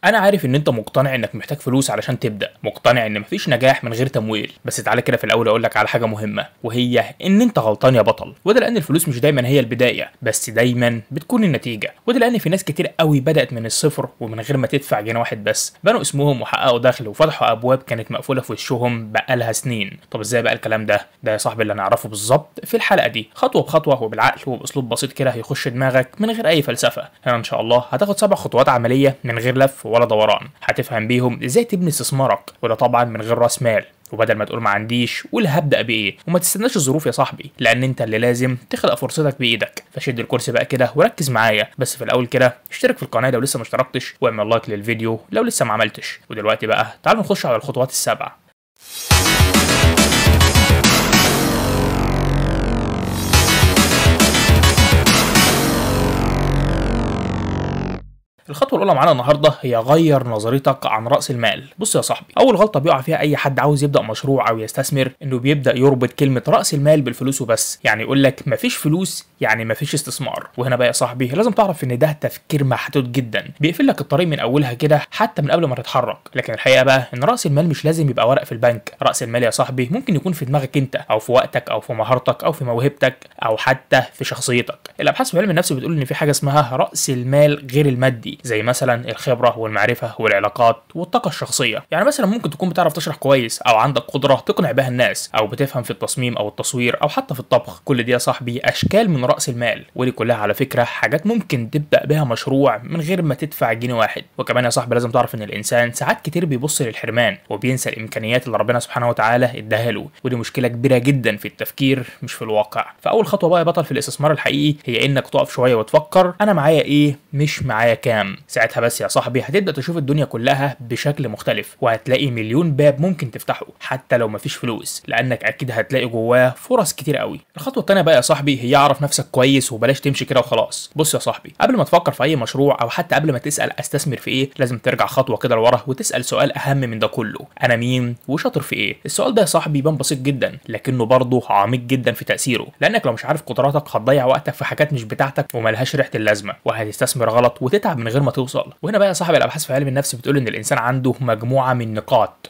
انا عارف ان انت مقتنع انك محتاج فلوس علشان تبدا، مقتنع ان مفيش نجاح من غير تمويل، بس تعالى كده في الاول اقول لك على حاجه مهمه، وهي ان انت غلطان يا بطل. وده لان الفلوس مش دايما هي البدايه، بس دايما بتكون النتيجه. وده لان في ناس كتير قوي بدات من الصفر ومن غير ما تدفع جنيه واحد بس، بنوا اسمهم وحققوا دخل وفتحوا ابواب كانت مقفوله في وشهم بقالها سنين. طب ازاي بقى الكلام ده يا صاحبي؟ اللي هنعرفه بالظبط في الحلقه دي، خطوه بخطوه وبالعقل وباسلوب بسيط كده هيخش دماغك من غير اي فلسفه. هنا ان شاء الله هتاخد 7 خطوات عمليه من غير لف ولا دوران، هتفهم بيهم ازاي تبني استثمارك، وده طبعا من غير راس مال. وبدل ما تقول ما عنديش، قول هبدا بايه، وما تستناش الظروف يا صاحبي، لان انت اللي لازم تخلق فرصتك بايدك. فشد الكرسي بقى كده وركز معايا، بس في الاول كده اشترك في القناه لو لسه ما اشتركتش، واعمل لايك للفيديو لو لسه ما عملتش. ودلوقتي بقى تعالوا نخش على الخطوات السبعه. الخطوه الاولى معانا النهارده هي غير نظرتك عن راس المال. بص يا صاحبي، اول غلطه بيقع فيها اي حد عاوز يبدا مشروع او يستثمر انه بيبدا يربط كلمه راس المال بالفلوس وبس. يعني يقول لك مفيش فلوس يعني مفيش استثمار. وهنا بقى يا صاحبي لازم تعرف ان ده تفكير محدود جدا، بيقفل لك الطريق من اولها كده حتى من قبل ما تتحرك. لكن الحقيقه بقى ان راس المال مش لازم يبقى ورق في البنك. راس المال يا صاحبي ممكن يكون في دماغك انت، او في وقتك، او في مهارتك، او في موهبتك، او حتى في شخصيتك. الابحاث في علم النفس بتقول ان في حاجه اسمها راس المال غير المادي، زي مثلا الخبره والمعرفه والعلاقات والطاقه الشخصيه. يعني مثلا ممكن تكون بتعرف تشرح كويس، او عندك قدره تقنع بها الناس، او بتفهم في التصميم او التصوير، او حتى في الطبخ. كل دي يا صاحبي اشكال من راس المال، ودي كلها على فكره حاجات ممكن تبدا بها مشروع من غير ما تدفع جنيه واحد. وكمان يا صاحبي لازم تعرف ان الانسان ساعات كتير بيبص للحرمان وبينسى الامكانيات اللي ربنا سبحانه وتعالى اداها له، ودي مشكله كبيره جدا في التفكير مش في الواقع. فاول خطوه بقى يا بطل في الاستثمار الحقيقي هي انك تقف شويه وتفكر انا معايا ايه مش معايا كام. ساعتها بس يا صاحبي هتبدا تشوف الدنيا كلها بشكل مختلف، وهتلاقي مليون باب ممكن تفتحه حتى لو مفيش فلوس، لانك اكيد هتلاقي جواه فرص كتير قوي. الخطوه الثانيه بقى يا صاحبي هي اعرف نفسك كويس وبلاش تمشي كده وخلاص. بص يا صاحبي، قبل ما تفكر في اي مشروع او حتى قبل ما تسال استثمر في ايه، لازم ترجع خطوه كده لورا وتسال سؤال اهم من ده كله: انا مين وشاطر في ايه؟ السؤال ده يا صاحبي يبان بسيط جدا لكنه برضه عميق جدا في تاثيره، لانك لو مش عارف قدراتك هتضيع وقتك في حاجات مش بتاعتك وملهاش ريحه اللازمه، وهتستثمر غلط وتتعب من غير ما توصل. وهنا بقى يا صاحبي الابحاث في علم النفس بتقول ان الانسان عنده مجموعه من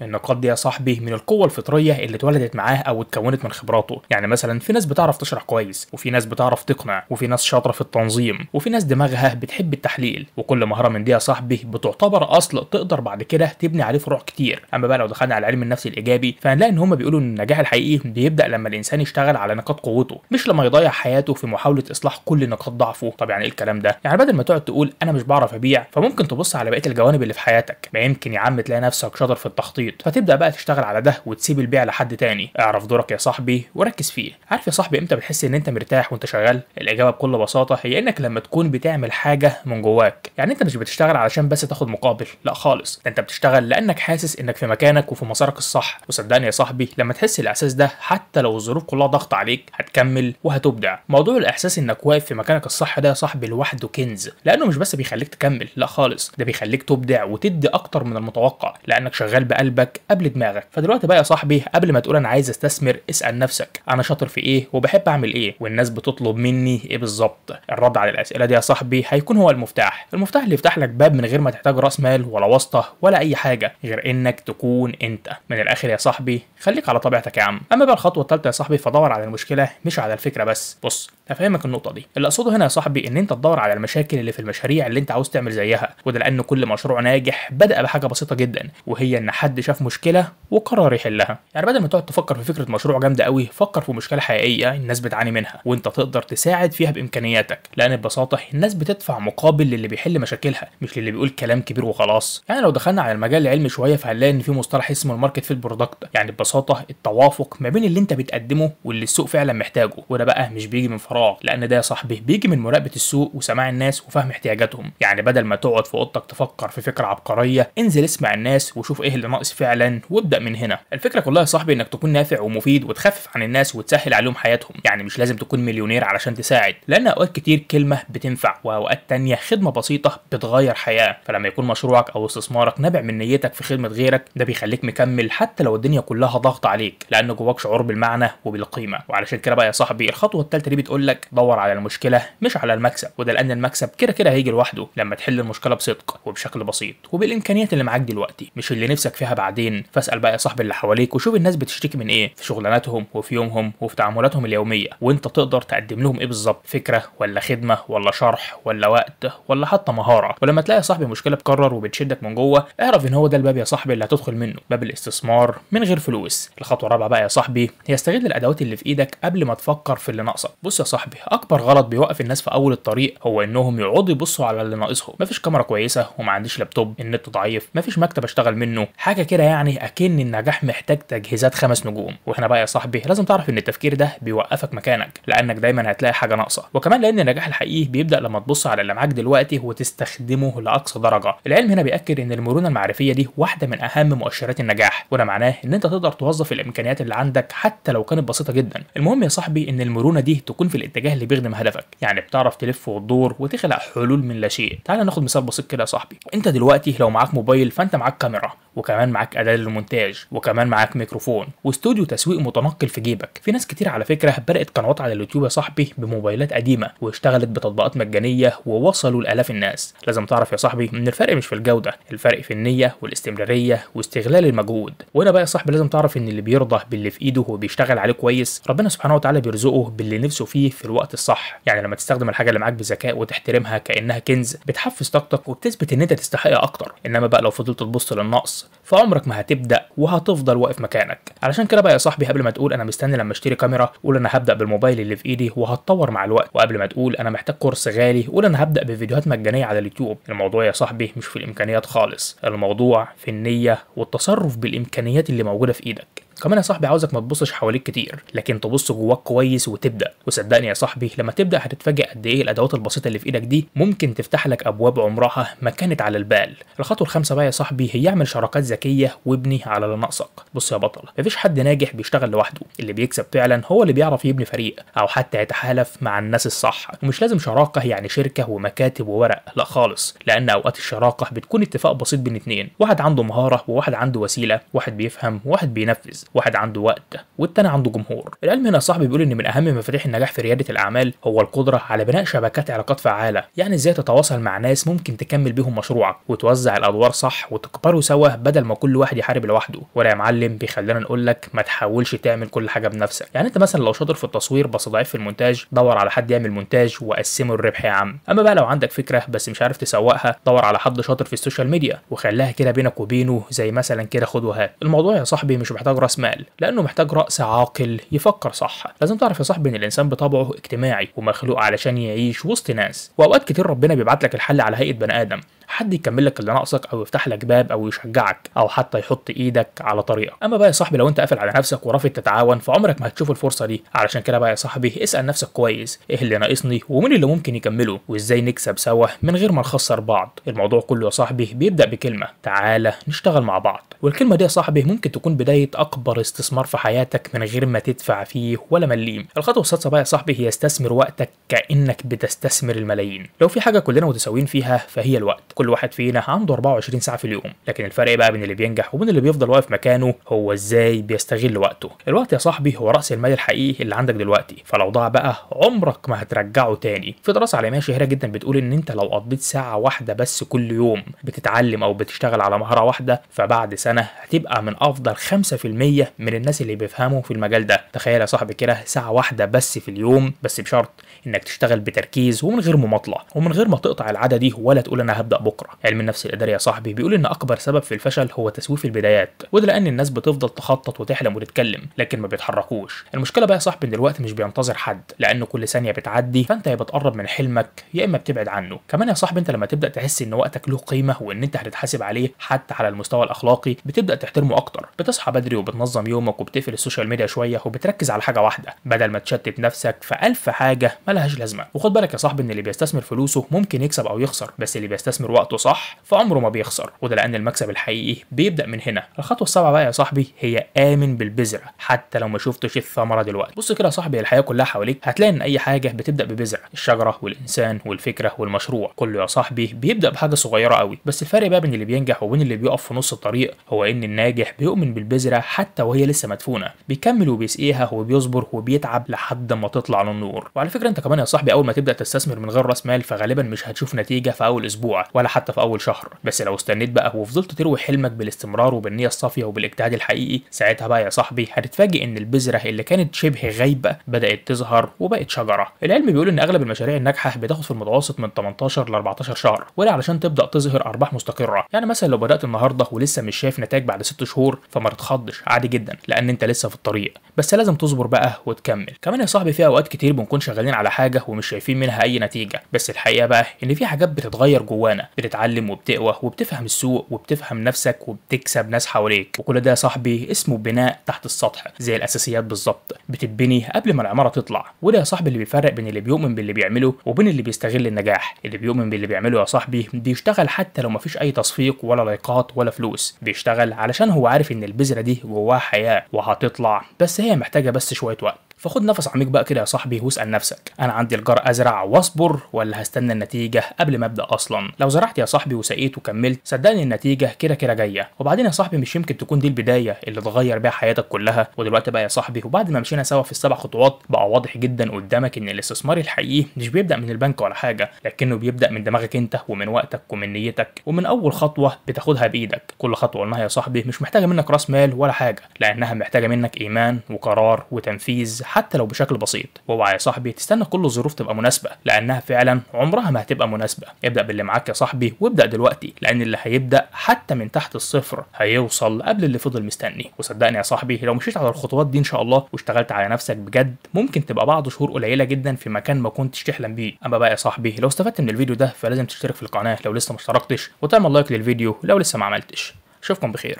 النقاط دي يا صاحبي من القوه الفطريه اللي اتولدت معاه او اتكونت من خبراته. يعني مثلا في ناس بتعرف تشرح كويس، وفي ناس بتعرف تقنع، وفي ناس شاطره في التنظيم، وفي ناس دماغها بتحب التحليل. وكل مهاره من دي يا صاحبي بتعتبر اصل تقدر بعد كده تبني عليه فروع كتير. اما بقى لو دخلنا على علم النفس الايجابي فهنلاقي ان هم بيقولوا ان النجاح الحقيقي بيبدا لما الانسان يشتغل على نقاط قوته، مش لما يضيع حياته في محاوله اصلاح كل نقاط ضعفه. طب يعني ايه الكلام ده؟ يعني بدل ما تقعد تقول انا مش بعرف ابيع، فممكن تبص على بقيه الجوانب اللي في حياتك. ما يمكن يا عم تلاقي نفسك شاطر في التخطيط، فتبدا بقى تشتغل على ده وتسيب البيع لحد تاني. اعرف دورك يا صاحبي وركز فيه. عارف يا صاحبي امتى بتحس ان انت مرتاح وانت شغال؟ الاجابه بكل بساطه هي انك لما تكون بتعمل حاجه من جواك. يعني انت مش بتشتغل علشان بس تاخد مقابل، لا خالص، ده انت بتشتغل لانك حاسس انك في مكانك وفي مسارك الصح. وصدقني يا صاحبي لما تحس الاحساس ده حتى لو الظروف كلها ضغط عليك هتكمل وهتبدع. موضوع الاحساس انك واقف في مكانك الصح ده يا صاحبي لوحده كنز، لانه مش بس بيخليك تكمل، لا خالص، ده بيخليك تبدع وتدي اكتر من المتوقع، لانك شغال بقلبك قبل دماغك. فدلوقتي بقى يا صاحبي قبل ما تقول انا عايز استثمر، اسال نفسك انا شاطر في ايه وبحب اعمل ايه والناس بتطلب مني ايه بالظبط. الرد على الاسئله دي يا صاحبي هيكون هو المفتاح اللي يفتح لك باب من غير ما تحتاج راس مال ولا واسطه ولا اي حاجه غير انك تكون انت. من الاخر يا صاحبي خليك على طبيعتك يا عم. اما بقى الخطوه الثالثه يا صاحبي فدور على المشكله مش على الفكره بس. بص هفهمك النقطه دي. اللي اقصده هنا يا صاحبي ان انت تدور على المشاكل اللي في المشاريع اللي انت عاوز تعمل زيها، وده لان كل مشروع ناجح بدا بحاجه بسيطه جدا، وهي ان حد شاف مشكله وقرر يحلها. يعني بدل ما تقعد تفكر في فكره مشروع جامده قوي، فكر في مشكله حقيقيه الناس بتعاني منها وانت تقدر تساعد فيها بامكانياتك، لان ببساطه الناس بتدفع مقابل للي بيحل مشاكلها مش للي بيقول كلام كبير وخلاص. يعني لو دخلنا على المجال العلمي شويه فهنلاقي ان في مصطلح اسمه الماركت فيت برودكت، يعني ببساطه التوافق ما بين اللي انت بتقدمه واللي السوق فعلا محتاجه. وده بقى مش بيجي من فراغ، لان ده يا صاحبي بيجي من مراقبه السوق وسماع الناس وفهم احتياجاتهم. يعني بدل ما تقعد في اوضتك تفكر في فكره عبقريه، انزل اسمع الناس وشوف ايه اللي ناقص فعلا وابدا من هنا. الفكره كلها يا صاحبي انك تكون نافع ومفيد وتخفف عن الناس وتسهل عليهم حياتهم. يعني مش لازم تكون مليونير علشان تساعد، لان اوقات كتير كلمه بتنفع واوقات تانية خدمه بسيطه بتغير حياه. فلما يكون مشروعك او استثمارك نابع من نيتك في خدمه غيرك، ده بيخليك مكمل حتى لو الدنيا كلها ضغط عليك، لان جواك شعور بالمعنى وبالقيمه. وعلشان كده بقى يا صاحبي الخطوه الثالثه دي بتقول بيقول لك دور على المشكله مش على المكسب، وده لان المكسب كده كده هيجي لوحده لما تحل المشكله بصدق وبشكل بسيط وبالامكانيات اللي معاك دلوقتي مش اللي نفسك فيها بعدين. فاسال بقى يا صاحبي اللي حواليك وشوف الناس بتشتكي من ايه في شغلاناتهم وفي يومهم وفي تعاملاتهم اليوميه، وانت تقدر تقدم لهم ايه بالظبط، فكره ولا خدمه ولا شرح ولا وقت ولا حتى مهاره. ولما تلاقي يا صاحبي مشكله بتكرر وبتشدك من جوه، اعرف ان هو ده الباب يا صاحبي اللي هتدخل منه، باب الاستثمار من غير فلوس. الخطوه الرابعه بقى يا صاحبي هي استغل الادوات اللي في ايدك قبل ما تفكر في اللي ناقصك. بص يا صاحبي، اكبر غلط بيوقف الناس في اول الطريق هو انهم يقعدوا يبصوا على اللي ناقصهم. مفيش كاميرا كويسه وما عنديش لابتوب، النت ضعيف، مفيش مكتب اشتغل منه، حاجه كده يعني اكن النجاح محتاج تجهيزات 5 نجوم. واحنا بقى يا صاحبي لازم تعرف ان التفكير ده بيوقفك مكانك، لانك دايما هتلاقي حاجه ناقصه، وكمان لان النجاح الحقيقي بيبدا لما تبص على اللي معاك دلوقتي وتستخدمه لاقصى درجه. العلم هنا بياكد ان المرونه المعرفيه دي واحده من اهم مؤشرات النجاح، وده معناه ان انت تقدر توظف الامكانيات اللي عندك حتى لو كانت بسيطه جدا. المهم يا صاحبي ان المرونه دي تكون في الاتجاه اللي بيخدم هدفك، يعني بتعرف تلف وتدور وتخلق حلول من لا شيء. تعال ناخد مثال بسيط كده يا صاحبي. انت دلوقتي لو معاك موبايل فانت معاك كاميرا، وكمان معاك اداه للمونتاج، وكمان معاك ميكروفون واستوديو تسويق متنقل في جيبك. في ناس كتير على فكره بدات قنوات على اليوتيوب يا صاحبي بموبايلات قديمه واشتغلت بتطبيقات مجانيه ووصلوا لالاف الناس. لازم تعرف يا صاحبي ان الفرق مش في الجوده، الفرق في النيه والاستمراريه واستغلال المجهود. وهنا بقى يا صاحبي لازم تعرف ان اللي بيرضى باللي في ايده وبيشتغل عليه كويس، ربنا سبحانه وتعالى بيرزقه باللي نفسه فيه في الوقت الصح. يعني لما تستخدم الحاجه اللي معاك بذكاء وتحترمها كانها كنز، بتحفز طاقتك وبتثبت ان انت تستحقها اكتر. انما بقى لو فضلت تبص للنقص فعمرك ما هتبدا وهتفضل واقف مكانك. علشان كده بقى يا صاحبي قبل ما تقول انا مستني لما اشتري كاميرا، قول انا هبدا بالموبايل اللي في ايدي وهتطور مع الوقت. وقبل ما تقول انا محتاج كورس غالي، قول انا هبدا بفيديوهات مجانيه على اليوتيوب. الموضوع يا صاحبي مش في الامكانيات خالص، الموضوع في النيه والتصرف بالامكانيات اللي موجوده في ايدك. كمان يا صاحبي عاوزك ما تبصش حواليك كتير، لكن تبص جواك كويس وتبدا. وصدقني يا صاحبي لما تبدا هتتفاجئ قد ايه الادوات البسيطه اللي في ايدك دي ممكن تفتح لك ابواب عمرها ما كانت على البال. الخطوه الخامسه بقى يا صاحبي هي اعمل شراكات ذكيه وابني على اللي ناقصك. بص يا بطل، مفيش حد ناجح بيشتغل لوحده، اللي بيكسب فعلا هو اللي بيعرف يبني فريق او حتى يتحالف مع الناس الصح. ومش لازم شراكه يعني شركه ومكاتب وورق، لا خالص، لان اوقات الشراكه بتكون اتفاق بسيط بين اتنين، واحد عنده مهاره وواحد عنده وسيله، واحد بيفهم وواحد بينفذ، واحد عنده وقت والتاني عنده جمهور. العلم هنا يا صاحبي بيقول ان من اهم مفاتيح النجاح في رياده الاعمال هو القدره على بناء شبكات علاقات فعاله، يعني ازاي تتواصل مع ناس ممكن تكمل بيهم مشروعك وتوزع الادوار صح وتكبروا سوا بدل ما كل واحد يحارب لوحده. وده يا معلم بيخلينا نقول لك ما تحاولش تعمل كل حاجه بنفسك. يعني انت مثلا لو شاطر في التصوير بس ضعيف في المونتاج، دور على حد يعمل مونتاج وقسمه الربح يا عم. اما بقى لو عندك فكره بس مش عارف تسوقها، دور على حد شاطر في السوشيال ميديا وخليها كده بينك وبينه زي مثلا كده خد وهات. الموضوع يا صاحبي مش محتاج راس مال، لانه محتاج راس عاقل يفكر صح. لازم تعرف يا صاحبي ان الانسان بطبعه اجتماعي ومخلوق علشان يعيش وسط ناس، واوقات كتير ربنا بيبعت لك الحل على هيئه بني ادم، حد يكمل لك اللي ناقصك او يفتح لك باب او يشجعك او حتى يحط ايدك على طريقك. اما بقى يا صاحبي لو انت قافل على نفسك ورافض تتعاون فعمرك ما هتشوف الفرصه دي. علشان كده بقى يا صاحبي اسال نفسك كويس ايه اللي ناقصني ومين اللي ممكن يكمله وازاي نكسب سوا من غير ما نخسر بعض. الموضوع كله يا صاحبي بيبدا بكلمه، تعالى نشتغل مع بعض. والكلمه دي يا صاحبي ممكن تكون بدايه اكبر استثمار في حياتك من غير ما تدفع فيه ولا مليم. الخطوه السادسه بقى يا صاحبي هي استثمر وقتك كانك بتستثمر الملايين. لو في حاجه كلنا متساويين فيها فهي الوقت، كل واحد فينا عنده 24 ساعه في اليوم، لكن الفرق بقى بين اللي بينجح وبين اللي بيفضل واقف مكانه هو ازاي بيستغل وقته. الوقت يا صاحبي هو راس المال الحقيقي اللي عندك دلوقتي، فلو ضاع بقى عمرك ما هترجعه تاني. في دراسه عالميه شهيره جدا بتقول ان انت لو قضيت ساعه واحده بس كل يوم بتتعلم او بتشتغل على مهاره واحده، فبعد سنه هتبقى من افضل 5% من الناس اللي بيفهموا في المجال ده. تخيل يا صاحبي كده ساعه واحده بس في اليوم، بس بشرط انك تشتغل بتركيز ومن غير مماطله ومن غير ما تقطع العاده دي ولا تقول انا هبدا بكره. علم النفس الاداري يا صاحبي بيقول ان اكبر سبب في الفشل هو تسويف البدايات، وده لان الناس بتفضل تخطط وتحلم وتتكلم لكن ما بيتحركوش. المشكله بقى يا صاحبي ان الوقت مش بينتظر حد، لانه كل ثانيه بتعدي فانت يا بتقرب من حلمك يا اما بتبعد عنه. كمان يا صاحبي انت لما تبدا تحس ان وقتك له قيمه وان انت هتتحاسب عليه حتى على المستوى الاخلاقي، بتبدا تحترمه اكتر. بتصحى بدري وبتنظم يومك وبتقفل السوشيال ميديا شويه وبتركز على حاجه واحده بدل ما تشتت نفسك في 1000 حاجه ملهاش لازمه. وخد بالك يا صاحبي ان اللي بيستثمر فلوسه ممكن يكسب او يخسر، بس اللي بيستثمر وقته صح فعمره ما بيخسر، وده لان المكسب الحقيقي بيبدا من هنا. الخطوه السابعه بقى يا صاحبي هي امن بالبذره حتى لو ما شفتش الثمره دلوقتي. بص كده يا صاحبي، الحياه كلها حواليك هتلاقي ان اي حاجه بتبدا ببذره، الشجره والانسان والفكره والمشروع كله يا صاحبي بيبدا بحاجه صغيره قوي. بس الفرق بقى بين اللي بينجح وبين اللي بيقف في نص الطريق هو ان الناجح بيؤمن بالبذره حتى وهي لسه مدفونه، بيكمل وبيسقيها وبيصبر وبيتعب لحد ما تطلع للنور. وعلى فكره انت كمان يا صاحبي اول ما تبدا تستثمر من غير راس مال فغالبا مش هتشوف نتيجه في اول اسبوع ولا حتى في اول شهر، بس لو استنيت بقى وفضلت تروي حلمك بالاستمرار وبالنيه الصافيه وبالاجتهاد الحقيقي ساعتها بقى يا صاحبي هتتفاجئ ان البذره اللي كانت شبه غايبه بدات تظهر وبقت شجره. العلم بيقول ان اغلب المشاريع الناجحه بتاخد في المتوسط من 18 ل 14 شهر، وده علشان تبدا تظهر ارباح مستقره. يعني مثلا لو بدات النهارده ولسه مش شايف نتائج بعد 6 شهور فما تتخضش، عادي جدا لان انت لسه في الطريق، بس لازم تصبر بقى وتكمل. كمان يا صاحبي في اوقات كتير بنكون شغالين على حاجه ومش شايفين منها اي نتيجه، بس الحقيقه بقى ان في حاجات بتتغير جوانا، بتتعلم وبتقوى وبتفهم السوق وبتفهم نفسك وبتكسب ناس حواليك، وكل ده يا صاحبي اسمه بناء تحت السطح زي الاساسيات بالظبط، بتتبني قبل ما العماره تطلع. وده يا صاحبي اللي بيفرق بين اللي بيؤمن باللي بيعمله وبين اللي بيستغل النجاح. اللي بيؤمن باللي بيعمله يا صاحبي بيشتغل حتى لو مفيش اي تصفيق ولا لايكات ولا فلوس، بيشتغل علشان هو عارف ان البذره دي جواها حياه وهتطلع، بس هي محتاجه بس شويه وقت. فخد نفس عميق بقى كده يا صاحبي واسال نفسك، انا عندي الجار ازرع واصبر ولا هستنى النتيجه قبل ما ابدا اصلا؟ لو زرعت يا صاحبي وسقيت وكملت صدقني النتيجه كده كده جايه. وبعدين يا صاحبي مش يمكن تكون دي البدايه اللي تغير بيها حياتك كلها؟ ودلوقتي بقى يا صاحبي وبعد ما مشينا سوا في ال7 خطوات بقى واضح جدا قدامك ان الاستثمار الحقيقي مش بيبدا من البنك ولا حاجه، لكنه بيبدا من دماغك انت ومن وقتك ومن نيتك ومن اول خطوه بتاخدها بايدك. كل خطوه قلناها يا صاحبي مش محتاجه منك راس مال ولا حاجه، لانها محتاجه منك ايمان وقرار وتنفيذ حتى لو بشكل بسيط. واوعى يا صاحبي تستنى كل الظروف تبقى مناسبه، لانها فعلا عمرها ما هتبقى مناسبه. ابدا باللي معاك يا صاحبي وابدا دلوقتي، لان اللي هيبدا حتى من تحت الصفر هيوصل قبل اللي فضل مستني. وصدقني يا صاحبي لو مشيت على الخطوات دي ان شاء الله واشتغلت على نفسك بجد ممكن تبقى بعد شهور قليله جدا في مكان ما كنتش تحلم بيه. اما بقى يا صاحبي لو استفدت من الفيديو ده فلازم تشترك في القناه لو لسه ما اشتركتش، وتعمل لايك للفيديو لو لسه ما عملتش. اشوفكم بخير.